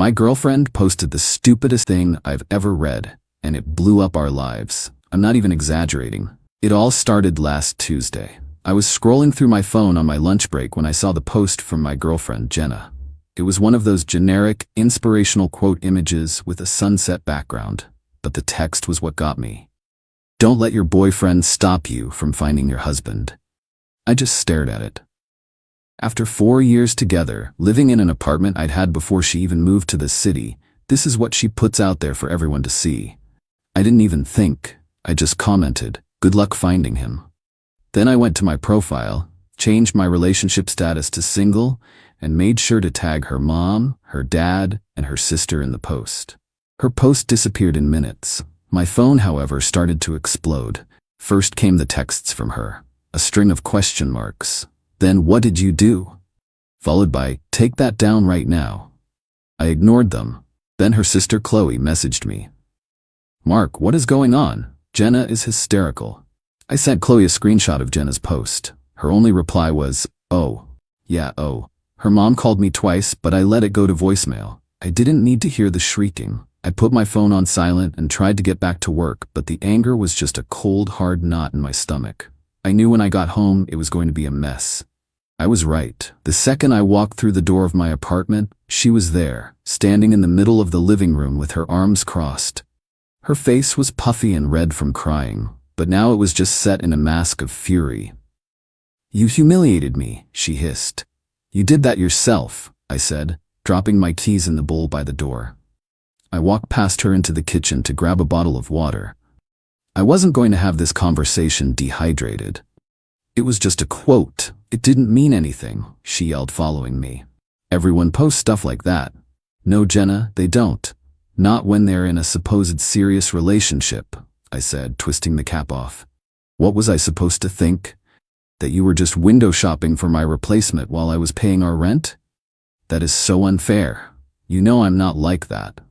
My girlfriend posted the stupidest thing I've ever read, and it blew up our lives. I'm not even exaggerating. It all started last Tuesday. I was scrolling through my phone on my lunch break when I saw the post from my girlfriend, Jenna. It was one of those generic, inspirational quote images with a sunset background, but the text was what got me. Don't let your boyfriend stop you from finding your husband. I just stared at it. After 4 years together, living in an apartment I'd had before she even moved to the city, this is what she puts out there for everyone to see. I didn't even think. I just commented, "Good luck finding him." Then I went to my profile, changed my relationship status to single, and made sure to tag her mom, her dad, and her sister in the post. Her post disappeared in minutes. My phone, however, started to explode. First came the texts from her, a string of question marks. Then, "What did you do?" Followed by, "Take that down right now." I ignored them. Then her sister Chloe messaged me. "Mark, what is going on? Jenna is hysterical." I sent Chloe a screenshot of Jenna's post. Her only reply was, "Oh. Yeah, oh." Her mom called me twice, but I let it go to voicemail. I didn't need to hear the shrieking. I put my phone on silent and tried to get back to work, but the anger was just a cold, hard knot in my stomach. I knew when I got home it was going to be a mess. I was right. The second I walked through the door of my apartment, she was there, standing in the middle of the living room with her arms crossed. Her face was puffy and red from crying, but now it was just set in a mask of fury. "You humiliated me," she hissed. "You did that yourself," I said, dropping my keys in the bowl by the door. I walked past her into the kitchen to grab a bottle of water. I wasn't going to have this conversation dehydrated. "It was just a quote. It didn't mean anything," she yelled, following me. "Everyone posts stuff like that." "No, Jenna, they don't. Not when they're in a supposed serious relationship," I said, twisting the cap off. What was I supposed to think? That you were just window shopping for my replacement while I was paying our rent? That is so unfair. You know I'm not like that.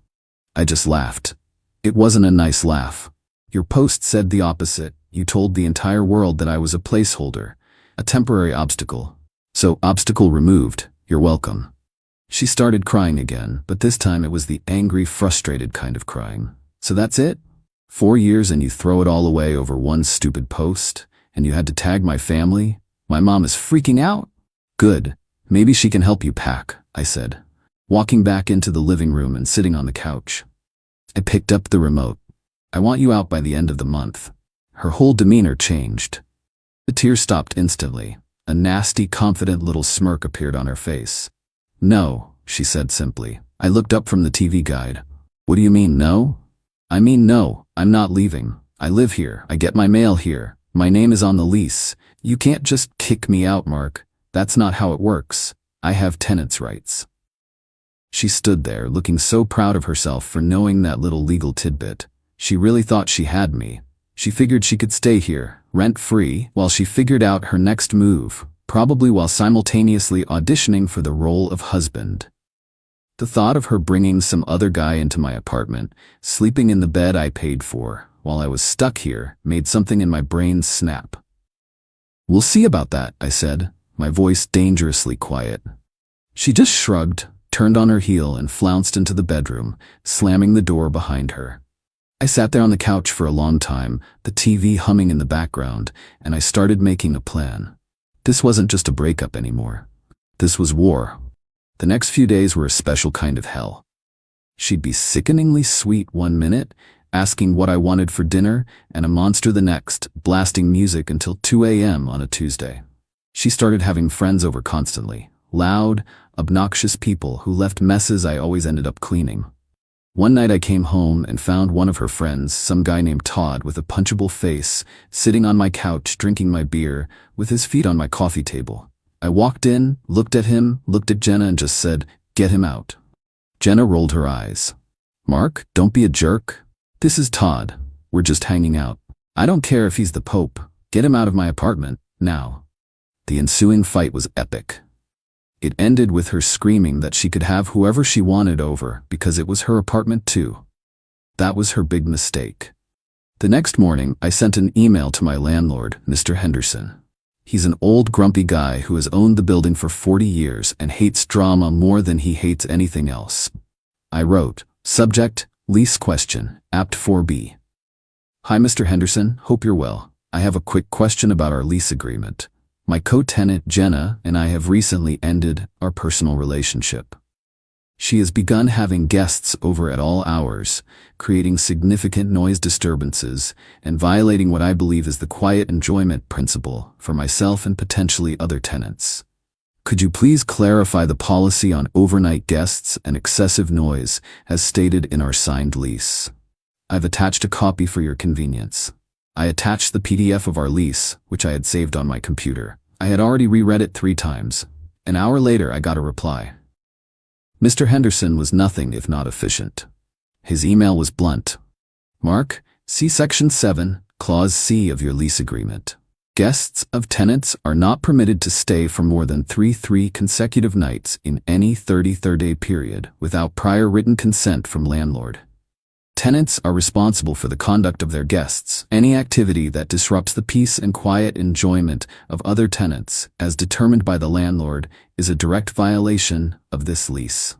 I just laughed. It wasn't a nice laugh. Your post said the opposite. You told the entire world that I was a placeholder, a temporary obstacle. So, obstacle removed, you're welcome. She started crying again, but this time it was the angry, frustrated kind of crying. "So that's it? 4 years and you throw it all away over one stupid post? And you had to tag my family? My mom is freaking out?" "Good. Maybe she can help you pack," I said, walking back into the living room and sitting on the couch. I picked up the remote. "I want you out by the end of the month." Her whole demeanor changed. The tears stopped instantly. A nasty, confident little smirk appeared on her face. "No," she said simply. I looked up from the TV guide. "What do you mean, no?" "I mean no, I'm not leaving. I live here. I get my mail here. My name is on the lease. You can't just kick me out, Mark. That's not how it works. I have tenants' rights." She stood there, looking so proud of herself for knowing that little legal tidbit. She really thought she had me. She figured she could stay here, rent-free, while she figured out her next move, probably while simultaneously auditioning for the role of husband. The thought of her bringing some other guy into my apartment, sleeping in the bed I paid for, while I was stuck here, made something in my brain snap. "We'll see about that," I said, my voice dangerously quiet. She just shrugged, turned on her heel, and flounced into the bedroom, slamming the door behind her. I sat there on the couch for a long time, the TV humming in the background, and I started making a plan. This wasn't just a breakup anymore. This was war. The next few days were a special kind of hell. She'd be sickeningly sweet one minute, asking what I wanted for dinner, and a monster the next, blasting music until 2 a.m. on a Tuesday. She started having friends over constantly, loud, obnoxious people who left messes I always ended up cleaning. One night I came home and found one of her friends, some guy named Todd with a punchable face, sitting on my couch drinking my beer, with his feet on my coffee table. I walked in, looked at him, looked at Jenna, and just said, "Get him out." Jenna rolled her eyes. "Mark, don't be a jerk. This is Todd. We're just hanging out. I don't care if he's the Pope. Get him out of my apartment, now." The ensuing fight was epic. It ended with her screaming that she could have whoever she wanted over because it was her apartment too. That was her big mistake. The next morning, I sent an email to my landlord, Mr. Henderson. He's an old grumpy guy who has owned the building for 40 years and hates drama more than he hates anything else. I wrote, subject, lease question, apt 4B. Hi Mr. Henderson, hope you're well. I have a quick question about our lease agreement. My co-tenant Jenna and I have recently ended our personal relationship. She has begun having guests over at all hours, creating significant noise disturbances and violating what I believe is the quiet enjoyment principle for myself and potentially other tenants. Could you please clarify the policy on overnight guests and excessive noise as stated in our signed lease? I've attached a copy for your convenience. I attached the PDF of our lease, which I had saved on my computer. I had already reread it 3 times. An hour later, I got a reply. Mr. Henderson was nothing if not efficient. His email was blunt. Mark, see Section 7, Clause C of your lease agreement. Guests of tenants are not permitted to stay for more than 3 consecutive nights in any 30-day period without prior written consent from landlord. Tenants are responsible for the conduct of their guests. Any activity that disrupts the peace and quiet enjoyment of other tenants, as determined by the landlord, is a direct violation of this lease.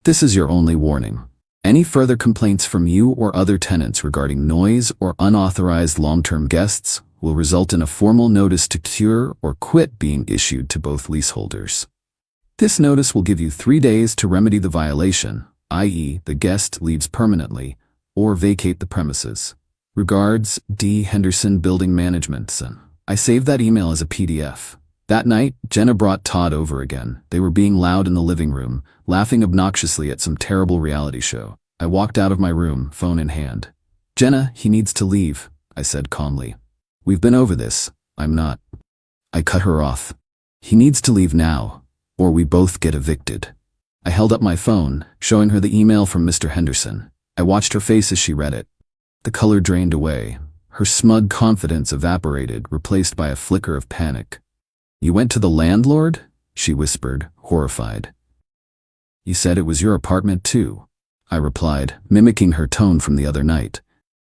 This is your only warning. Any further complaints from you or other tenants regarding noise or unauthorized long-term guests will result in a formal notice to cure or quit being issued to both leaseholders. This notice will give you 3 days to remedy the violation, i.e., the guest leaves permanently, or vacate the premises. Regards, D. Henderson Building Management, Son. I saved that email as a PDF. That night, Jenna brought Todd over again. They were being loud in the living room, laughing obnoxiously at some terrible reality show. I walked out of my room, phone in hand. Jenna, he needs to leave, I said calmly. We've been over this. I'm not. I cut her off. He needs to leave now, or we both get evicted. I held up my phone, showing her the email from Mr. Henderson. I watched her face as she read it. The color drained away. Her smug confidence evaporated, replaced by a flicker of panic. You went to the landlord? She whispered, horrified. You said it was your apartment too, I replied, mimicking her tone from the other night.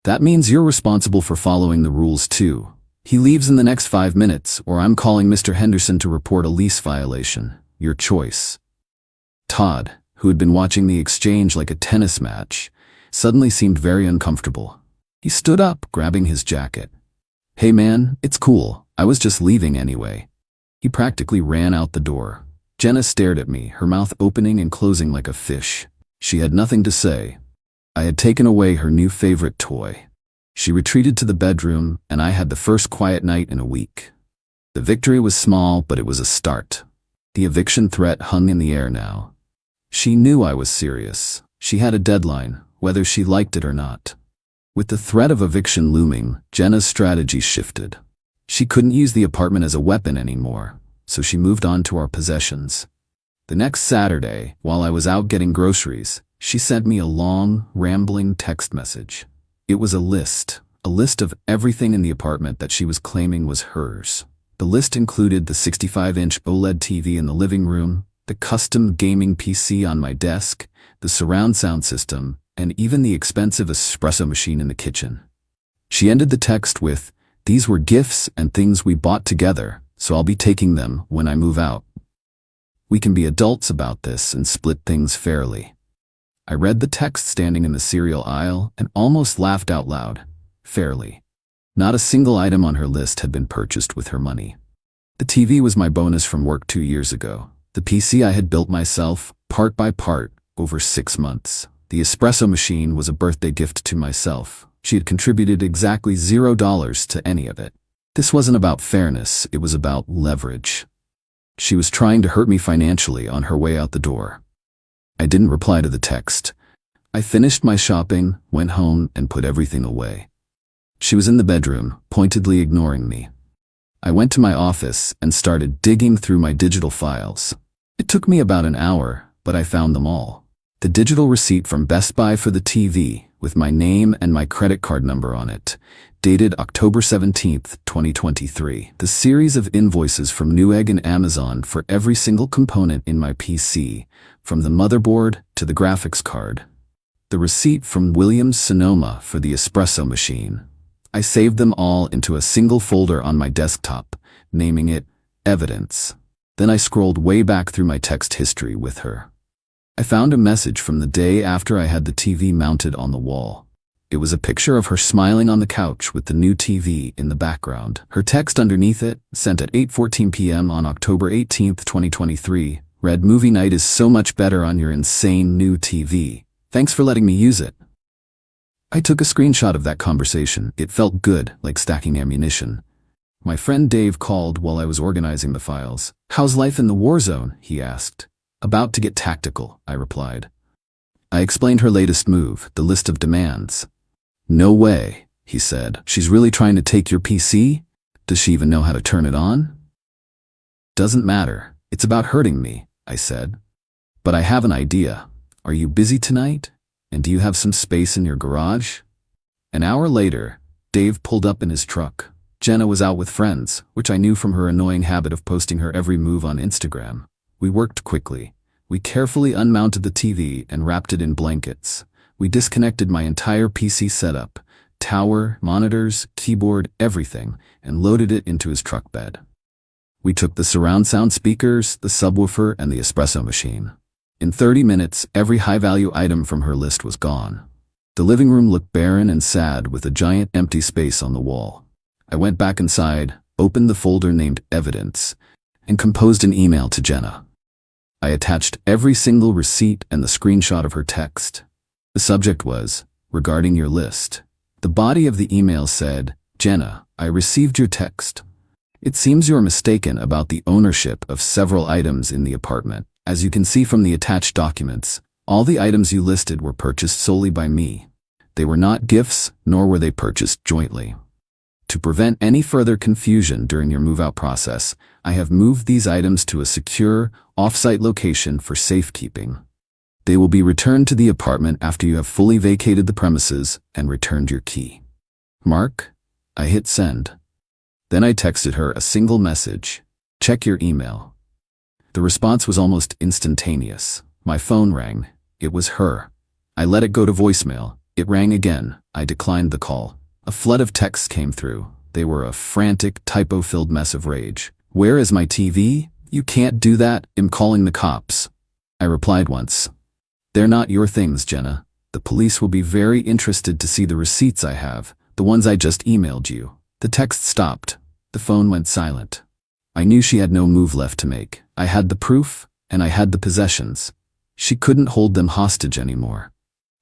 That means you're responsible for following the rules too. He leaves in the next 5 minutes, or I'm calling Mr. Henderson to report a lease violation. Your choice. Todd, who had been watching the exchange like a tennis match, suddenly seemed very uncomfortable. He stood up, grabbing his jacket. Hey man, it's cool. I was just leaving anyway. He practically ran out the door. Jenna stared at me, her mouth opening and closing like a fish. She had nothing to say. I had taken away her new favorite toy. She retreated to the bedroom, and I had the first quiet night in a week. The victory was small, but it was a start. The eviction threat hung in the air now. She knew I was serious. She had a deadline, whether she liked it or not. With the threat of eviction looming, Jenna's strategy shifted. She couldn't use the apartment as a weapon anymore, so she moved on to our possessions. The next Saturday, while I was out getting groceries, she sent me a long, rambling text message. It was a list of everything in the apartment that she was claiming was hers. The list included the 65-inch OLED TV in the living room, the custom gaming PC on my desk, the surround sound system, and even the expensive espresso machine in the kitchen. She ended the text with, "These were gifts and things we bought together, so I'll be taking them when I move out. We can be adults about this and split things fairly." I read the text standing in the cereal aisle and almost laughed out loud. Fairly. Not a single item on her list had been purchased with her money. The TV was my bonus from work 2 years ago. The PC I had built myself, part by part, over 6 months. The espresso machine was a birthday gift to myself. She had contributed exactly $0 to any of it. This wasn't about fairness, it was about leverage. She was trying to hurt me financially on her way out the door. I didn't reply to the text. I finished my shopping, went home, and put everything away. She was in the bedroom, pointedly ignoring me. I went to my office and started digging through my digital files. It took me about an hour, but I found them all. The digital receipt from Best Buy for the TV, with my name and my credit card number on it, dated October 17th, 2023. The series of invoices from Newegg and Amazon for every single component in my PC, from the motherboard to the graphics card. The receipt from Williams-Sonoma for the espresso machine. I saved them all into a single folder on my desktop, naming it Evidence. Then I scrolled way back through my text history with her. I found a message from the day after I had the TV mounted on the wall. It was a picture of her smiling on the couch with the new TV in the background. Her text underneath it, sent at 8:14 p.m. on October 18, 2023, read, "Movie night is so much better on your insane new TV. Thanks for letting me use it." I took a screenshot of that conversation. It felt good, like stacking ammunition. My friend Dave called while I was organizing the files. "How's life in the war zone?" he asked. "About to get tactical," I replied. I explained her latest move, the list of demands. "No way," he said. "She's really trying to take your PC? Does she even know how to turn it on?" "Doesn't matter. It's about hurting me," I said. "But I have an idea. Are you busy tonight? And do you have some space in your garage?" An hour later, Dave pulled up in his truck. Jenna was out with friends, which I knew from her annoying habit of posting her every move on Instagram. We worked quickly. We carefully unmounted the TV and wrapped it in blankets. We disconnected my entire PC setup, tower, monitors, keyboard, everything, and loaded it into his truck bed. We took the surround sound speakers, the subwoofer, and the espresso machine. In 30 minutes, every high-value item from her list was gone. The living room looked barren and sad with a giant empty space on the wall. I went back inside, opened the folder named Evidence, and composed an email to Jenna. I attached every single receipt and the screenshot of her text. The subject was, "Regarding your list." The body of the email said, "Jenna, I received your text. It seems you're mistaken about the ownership of several items in the apartment. As you can see from the attached documents, all the items you listed were purchased solely by me. They were not gifts, nor were they purchased jointly. To prevent any further confusion during your move-out process, I have moved these items to a secure, off-site location for safekeeping. They will be returned to the apartment after you have fully vacated the premises and returned your key. Mark." I hit send. Then I texted her a single message: "Check your email." The response was almost instantaneous. My phone rang. It was her. I let it go to voicemail. It rang again. I declined the call. A flood of texts came through. They were a frantic, typo-filled mess of rage. "Where is my TV? You can't do that. I'm calling the cops." I replied once. "They're not your things, Jenna. The police will be very interested to see the receipts I have, the ones I just emailed you." The text stopped. The phone went silent. I knew she had no move left to make. I had the proof, and I had the possessions. She couldn't hold them hostage anymore.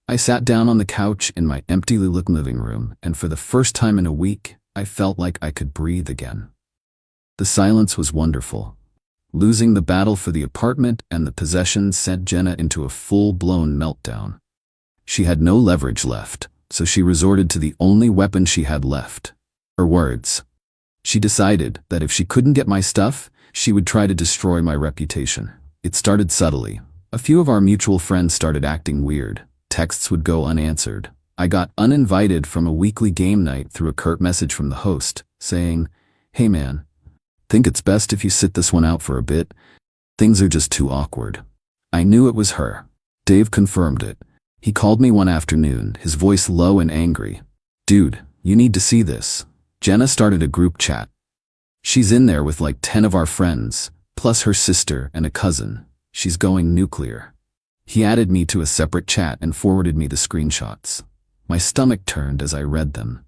I sat down on the couch in my empty living room, and for the first time in a week, I felt like I could breathe again. The silence was wonderful. Losing the battle for the apartment and the possessions sent Jenna into a full-blown meltdown. She had no leverage left, so she resorted to the only weapon she had left: her words. She decided that if she couldn't get my stuff, she would try to destroy my reputation. It started subtly. A few of our mutual friends started acting weird. Texts would go unanswered. I got uninvited from a weekly game night through a curt message from the host, saying, "Hey man, think it's best if you sit this one out for a bit? Things are just too awkward." I knew it was her. Dave confirmed it. He called me one afternoon, his voice low and angry. "Dude, you need to see this. Jenna started a group chat. She's in there with like 10 of our friends, plus her sister and a cousin. She's going nuclear." He added me to a separate chat and forwarded me the screenshots. My stomach turned as I read them.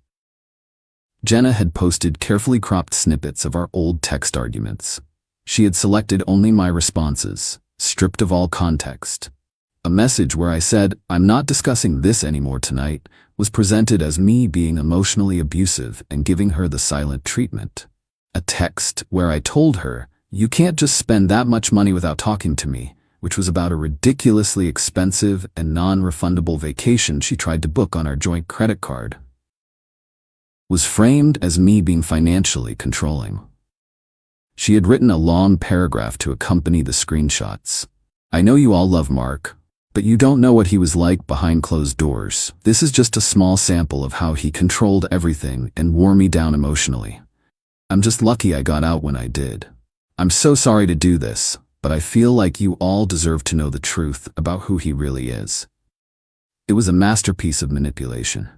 Jenna had posted carefully cropped snippets of our old text arguments. She had selected only my responses, stripped of all context. A message where I said, "I'm not discussing this anymore tonight," was presented as me being emotionally abusive and giving her the silent treatment. A text where I told her, "You can't just spend that much money without talking to me," which was about a ridiculously expensive and non-refundable vacation she tried to book on our joint credit card, was framed as me being financially controlling. She had written a long paragraph to accompany the screenshots. "I know you all love Mark, but you don't know what he was like behind closed doors. This is just a small sample of how he controlled everything and wore me down emotionally. I'm just lucky I got out when I did. I'm so sorry to do this, but I feel like you all deserve to know the truth about who he really is." It was a masterpiece of manipulation.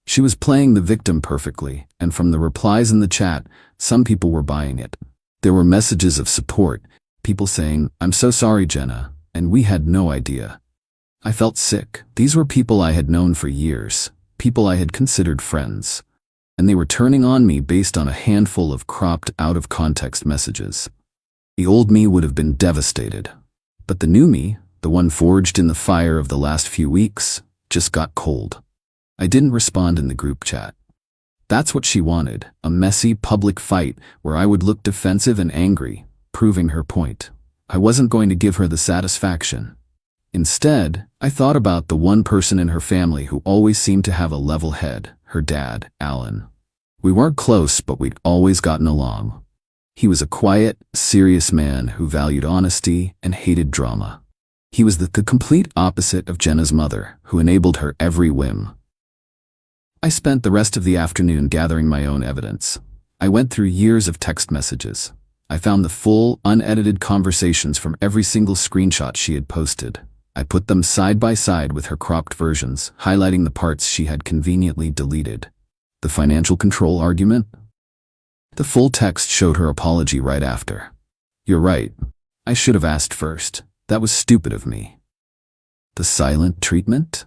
She was playing the victim perfectly, and from the replies in the chat, some people were buying it. There were messages of support, people saying, "I'm so sorry, Jenna," and we had no idea. I felt sick. These were people I had known for years, people I had considered friends, and they were turning on me based on a handful of cropped out-of-context messages. The old me would have been devastated, but the new me, the one forged in the fire of the last few weeks, just got cold. I didn't respond in the group chat. That's what she wanted, a messy public fight where I would look defensive and angry, proving her point. I wasn't going to give her the satisfaction. Instead, I thought about the one person in her family who always seemed to have a level head, her dad, Alan. We weren't close, but we'd always gotten along. He was a quiet, serious man who valued honesty and hated drama. He was the complete opposite of Jenna's mother, who enabled her every whim. I spent the rest of the afternoon gathering my own evidence. I went through years of text messages. I found the full, unedited conversations from every single screenshot she had posted. I put them side by side with her cropped versions, highlighting the parts she had conveniently deleted. The financial control argument? The full text showed her apology right after. "You're right. I should have asked first. That was stupid of me." The silent treatment?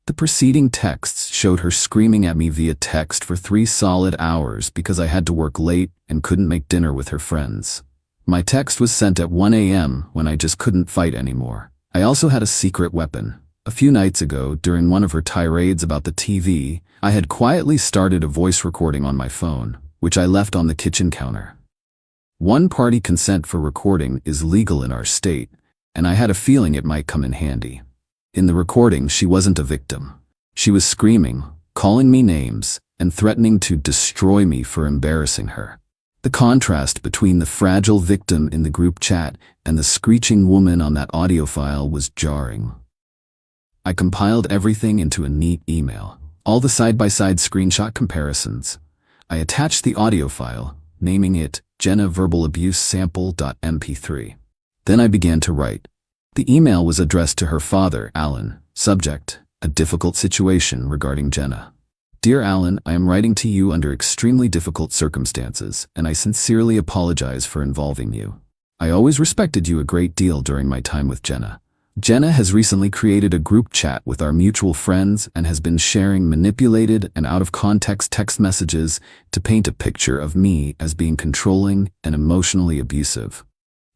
The preceding texts showed her screaming at me via text for 3 solid hours because I had to work late and couldn't make dinner with her friends. My text was sent at 1 a.m. when I just couldn't fight anymore. I also had a secret weapon. A few nights ago, during one of her tirades about the TV, I had quietly started a voice recording on my phone, which I left on the kitchen counter. One-party consent for recording is legal in our state, and I had a feeling it might come in handy. In the recording, she wasn't a victim. She was screaming, calling me names, and threatening to destroy me for embarrassing her. The contrast between the fragile victim in the group chat and the screeching woman on that audio file was jarring. I compiled everything into a neat email, all the side-by-side screenshot comparisons. I attached the audio file, naming it Jenna Verbal Abuse Sample.mp3. Then I began to write. The email was addressed to her father, Alan. Subject: a difficult situation regarding Jenna. Dear Alan, I am writing to you under extremely difficult circumstances, and I sincerely apologize for involving you. I always respected you a great deal during my time with Jenna. Jenna has recently created a group chat with our mutual friends and has been sharing manipulated and out-of-context text messages to paint a picture of me as being controlling and emotionally abusive.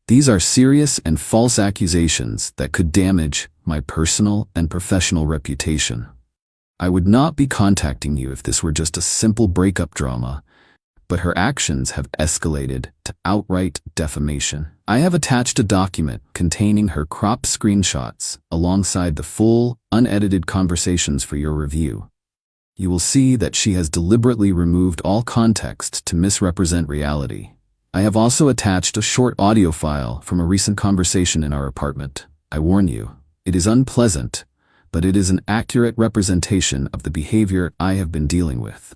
These are serious and false accusations that could damage my personal and professional reputation. I would not be contacting you if this were just a simple breakup drama, but her actions have escalated to outright defamation. I have attached a document containing her cropped screenshots alongside the full, unedited conversations for your review. You will see that she has deliberately removed all context to misrepresent reality. I have also attached a short audio file from a recent conversation in our apartment. I warn you, it is unpleasant, but it is an accurate representation of the behavior I have been dealing with.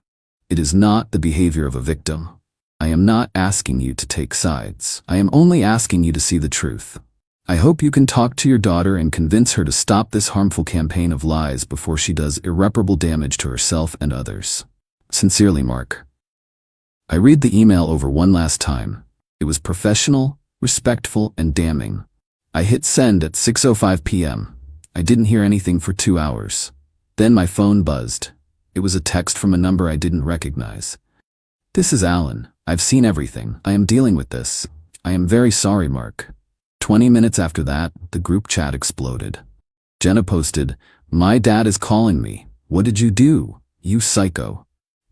It is not the behavior of a victim. I am not asking you to take sides. I am only asking you to see the truth. I hope you can talk to your daughter and convince her to stop this harmful campaign of lies before she does irreparable damage to herself and others. Sincerely, Mark. I read the email over one last time. It was professional, respectful, and damning. I hit send at 6:05 p.m. I didn't hear anything for 2 hours. Then my phone buzzed. It was a text from a number I didn't recognize. "This is Alan. I've seen everything. I am dealing with this. I am very sorry, Mark." 20 minutes after that, the group chat exploded. Jenna posted, "My dad is calling me. What did you do, you psycho?"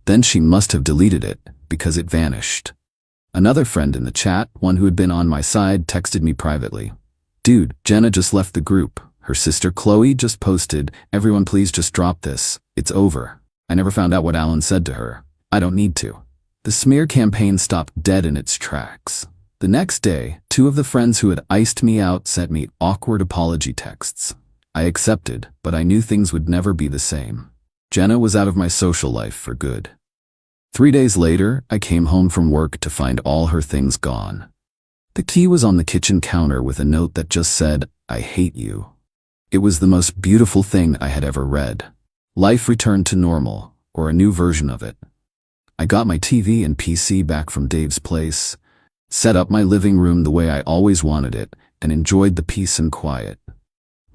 Then she must have deleted it, because it vanished. Another friend in the chat, one who had been on my side, texted me privately. "Dude, Jenna just left the group. Her sister Chloe just posted, 'Everyone please just drop this. It's over.' I never found out what Alan said to her. I don't need to." The smear campaign stopped dead in its tracks. The next day, 2 of the friends who had iced me out sent me awkward apology texts. I accepted, but I knew things would never be the same. Jenna was out of my social life for good. 3 days later, I came home from work to find all her things gone. The key was on the kitchen counter with a note that just said, "I hate you." It was the most beautiful thing I had ever read. Life returned to normal, or a new version of it. I got my TV and PC back from Dave's place, set up my living room the way I always wanted it, and enjoyed the peace and quiet.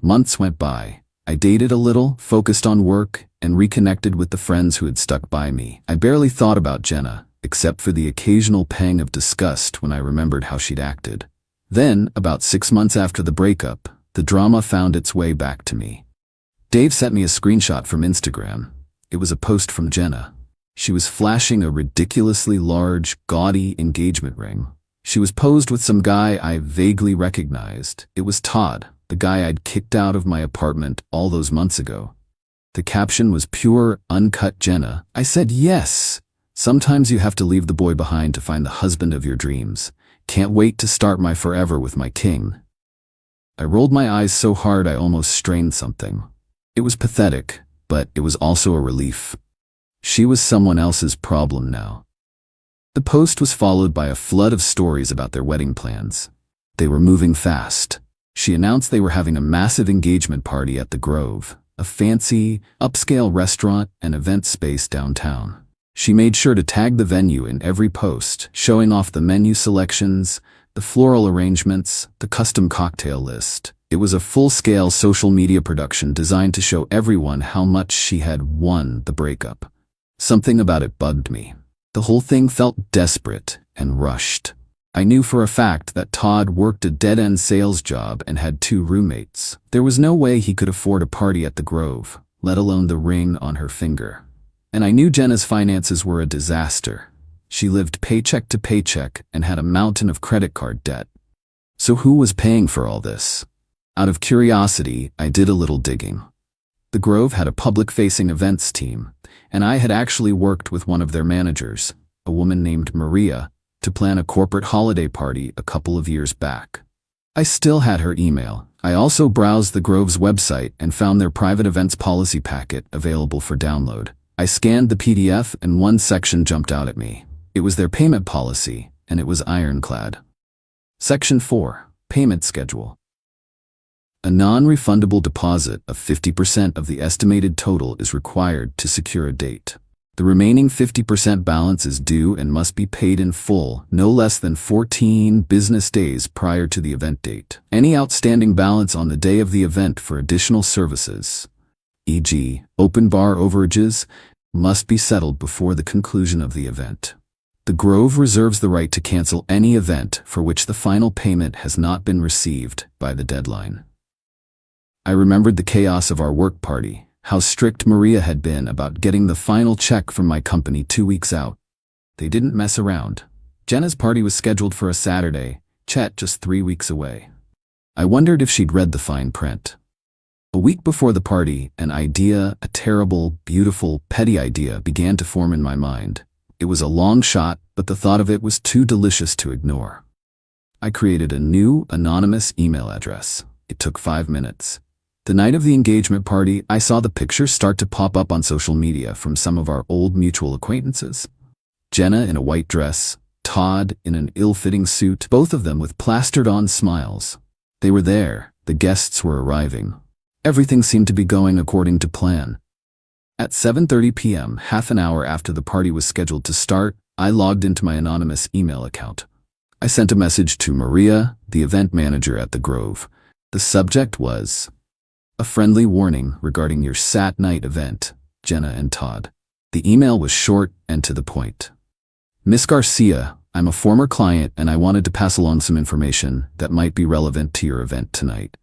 Months went by. I dated a little, focused on work, and reconnected with the friends who had stuck by me. I barely thought about Jenna, except for the occasional pang of disgust when I remembered how she'd acted. Then, about 6 months after the breakup, the drama found its way back to me. Dave sent me a screenshot from Instagram. It was a post from Jenna. She was flashing a ridiculously large, gaudy engagement ring. She was posed with some guy I vaguely recognized. It was Todd, the guy I'd kicked out of my apartment all those months ago. The caption was pure, uncut Jenna. I said yes. Sometimes you have to leave the boy behind to find the husband of your dreams. Can't wait to start my forever with my king. I rolled my eyes so hard I almost strained something. It was pathetic, but it was also a relief. She was someone else's problem now. The post was followed by a flood of stories about their wedding plans. They were moving fast. She announced they were having a massive engagement party at the Grove, a fancy, upscale restaurant and event space downtown. She made sure to tag the venue in every post, showing off the menu selections, the floral arrangements, the custom cocktail list. It was a full-scale social media production designed to show everyone how much she had won the breakup. Something about it bugged me. The whole thing felt desperate and rushed. I knew for a fact that Todd worked a dead-end sales job and had 2 roommates. There was no way he could afford a party at the Grove, let alone the ring on her finger. And I knew Jenna's finances were a disaster. She lived paycheck to paycheck and had a mountain of credit card debt. So who was paying for all this? Out of curiosity, I did a little digging. The Grove had a public-facing events team, and I had actually worked with one of their managers, a woman named Maria, to plan a corporate holiday party a couple of years back. I still had her email. I also browsed the Grove's website and found their private events policy packet available for download. I scanned the PDF and one section jumped out at me. It was their payment policy, and it was ironclad. Section 4, Payment Schedule. A non-refundable deposit of 50% of the estimated total is required to secure a date. The remaining 50% balance is due and must be paid in full, no less than 14 business days prior to the event date. Any outstanding balance on the day of the event for additional services, e.g., open bar overages, must be settled before the conclusion of the event. The Grove reserves the right to cancel any event for which the final payment has not been received by the deadline. I remembered the chaos of our work party, how strict Maria had been about getting the final check from my company 2 weeks out. They didn't mess around. Jenna's party was scheduled for a Saturday, Chet just 3 weeks away. I wondered if she'd read the fine print. A week before the party, an idea, a terrible, beautiful, petty idea, began to form in my mind. It was a long shot, but the thought of it was too delicious to ignore. I created a new, anonymous email address. It took 5 minutes. The night of the engagement party, I saw the pictures start to pop up on social media from some of our old mutual acquaintances. Jenna in a white dress, Todd in an ill-fitting suit, both of them with plastered-on smiles. They were there. The guests were arriving. Everything seemed to be going according to plan. At 7:30 p.m., half an hour after the party was scheduled to start, I logged into my anonymous email account. I sent a message to Maria, the event manager at the Grove. The subject was, "A friendly warning regarding your Sat night event, Jenna and Todd." The email was short and to the point. "Miss Garcia, I'm a former client and I wanted to pass along some information that might be relevant to your event tonight.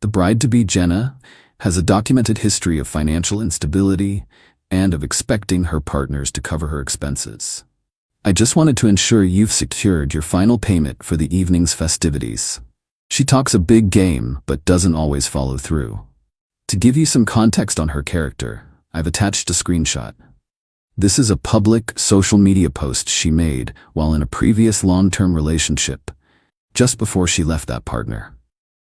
The bride-to-be, Jenna, has a documented history of financial instability and of expecting her partners to cover her expenses. I just wanted to ensure you've secured your final payment for the evening's festivities. She talks a big game, but doesn't always follow through. To give you some context on her character, I've attached a screenshot. This is a public social media post she made while in a previous long-term relationship, just before she left that partner.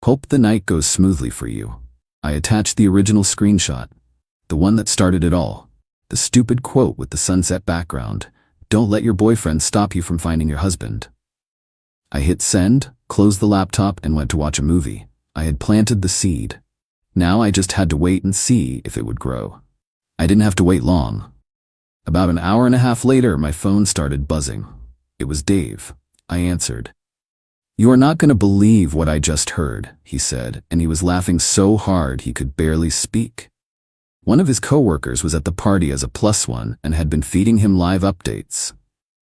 Hope the night goes smoothly for you." I attached the original screenshot, the one that started it all. The stupid quote with the sunset background, "Don't let your boyfriend stop you from finding your husband." I hit send, closed the laptop, and went to watch a movie. I had planted the seed. Now I just had to wait and see if it would grow. I didn't have to wait long. About an hour and a half later, my phone started buzzing. It was Dave. I answered. "You are not going to believe what I just heard," he said, and he was laughing so hard he could barely speak. One of his coworkers was at the party as a plus one and had been feeding him live updates.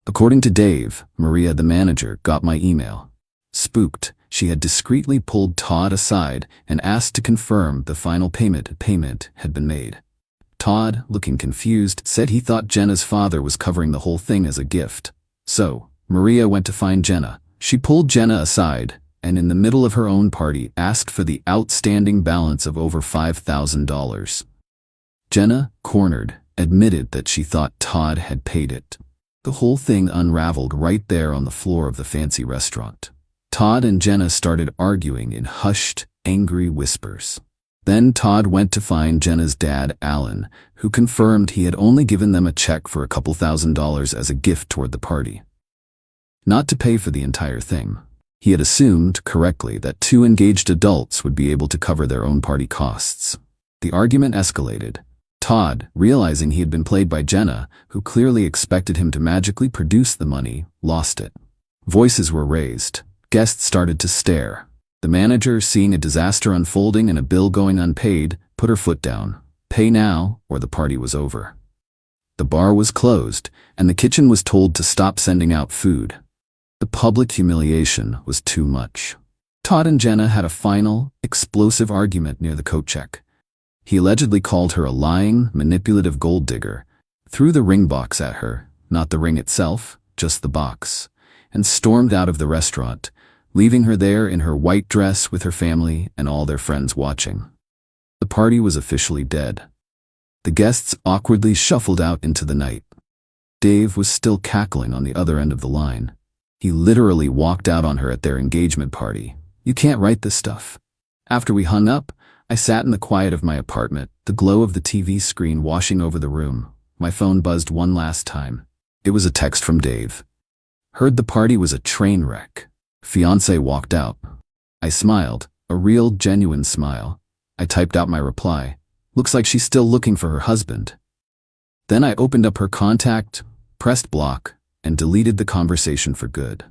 According to Dave, Maria, the manager, got my email. Spooked, she had discreetly pulled Todd aside and asked to confirm the final payment had been made. Todd, looking confused, said he thought Jenna's father was covering the whole thing as a gift. So, Maria went to find Jenna. She pulled Jenna aside, and in the middle of her own party asked for the outstanding balance of over $5,000. Jenna, cornered, admitted that she thought Todd had paid it. The whole thing unraveled right there on the floor of the fancy restaurant. Todd and Jenna started arguing in hushed, angry whispers. Then Todd went to find Jenna's dad, Alan, who confirmed he had only given them a check for a couple $1,000s as a gift toward the party. Not to pay for the entire thing. He had assumed, correctly, that two engaged adults would be able to cover their own party costs. The argument escalated. Todd, realizing he had been played by Jenna, who clearly expected him to magically produce the money, lost it. Voices were raised. Guests started to stare. The manager, seeing a disaster unfolding and a bill going unpaid, put her foot down. Pay now, or the party was over. The bar was closed, and the kitchen was told to stop sending out food. The public humiliation was too much. Todd and Jenna had a final, explosive argument near the coat check. He allegedly called her a lying, manipulative gold digger, threw the ring box at her, not the ring itself, just the box, and stormed out of the restaurant, leaving her there in her white dress with her family and all their friends watching. The party was officially dead. The guests awkwardly shuffled out into the night. Dave was still cackling on the other end of the line. He literally walked out on her at their engagement party. "You can't write this stuff." After we hung up, I sat in the quiet of my apartment, the glow of the TV screen washing over the room. My phone buzzed one last time. It was a text from Dave. "Heard the party was a train wreck. Fiancé walked out." I smiled, a real, genuine smile. I typed out my reply. "Looks like she's still looking for her husband." Then I opened up her contact, pressed block, and deleted the conversation for good.